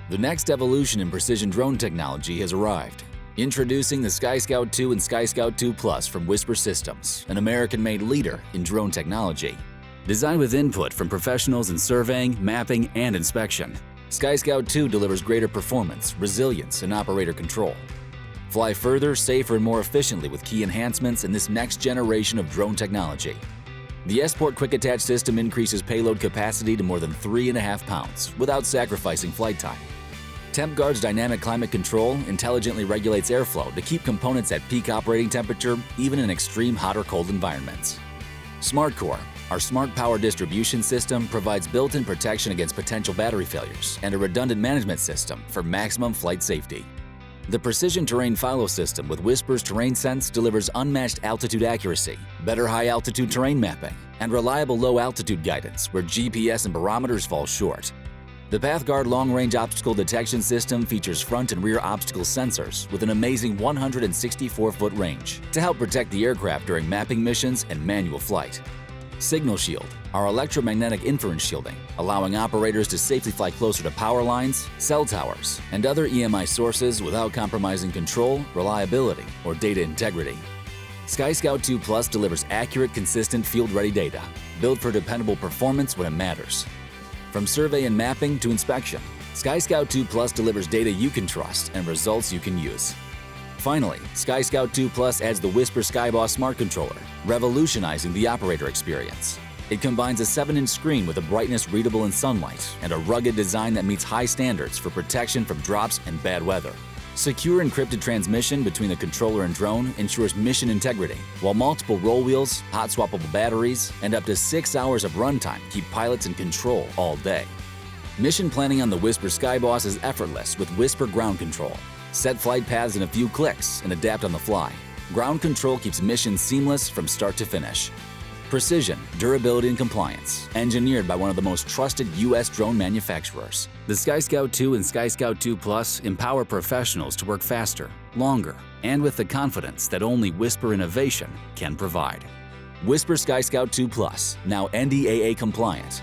The next evolution in precision drone technology has arrived. Introducing the SkyScout2 and SkyScout2 Plus from WISPR Systems, an American-made leader in drone technology. Designed with input from professionals in surveying, mapping, and inspection, SkyScout2 delivers greater performance, resilience, and operator control. Fly further, safer, and more efficiently with key enhancements in this next generation of drone technology. The S-Port Quick Attach system increases payload capacity to more than 3.5 pounds without sacrificing flight time. TempGuard's dynamic climate control intelligently regulates airflow to keep components at peak operating temperature even in extreme hot or cold environments. SmartCore, our smart power distribution system, provides built-in protection against potential battery failures and a redundant management system for maximum flight safety. The Precision Terrain Follow system with WISPR's Terrain Sense delivers unmatched altitude accuracy, better high-altitude terrain mapping, and reliable low-altitude guidance where GPS and barometers fall short. The PathGuard long-range obstacle detection system features front and rear obstacle sensors with an amazing 164-foot range to help protect the aircraft during mapping missions and manual flight. SignalSheild, our electromagnetic inference shielding, allowing operators to safely fly closer to power lines, cell towers, and other EMI sources without compromising control, reliability, or data integrity. SkyScout2 Plus delivers accurate, consistent, field-ready data, built for dependable performance when it matters. From survey and mapping to inspection, SkyScout2 Plus delivers data you can trust and results you can use. Finally, SkyScout2 Plus adds the WISPR SkyBoss Smart Controller, revolutionizing the operator experience. It combines a 7-inch screen with a brightness readable in sunlight and a rugged design that meets high standards for protection from drops and bad weather. Secure encrypted transmission between the controller and drone ensures mission integrity, while multiple roll wheels, hot-swappable batteries, and up to 6 hours of runtime keep pilots in control all day. Mission planning on the WISPR SkyBoss is effortless with WISPR Ground Control. Set flight paths in a few clicks and adapt on the fly. Ground control keeps missions seamless from start to finish. Precision, durability, and compliance, engineered by one of the most trusted U.S. drone manufacturers. The SkyScout2 and SkyScout2 Plus empower professionals to work faster, longer, and with the confidence that only WISPR innovation can provide. WISPR SkyScout2 Plus, now NDAA compliant,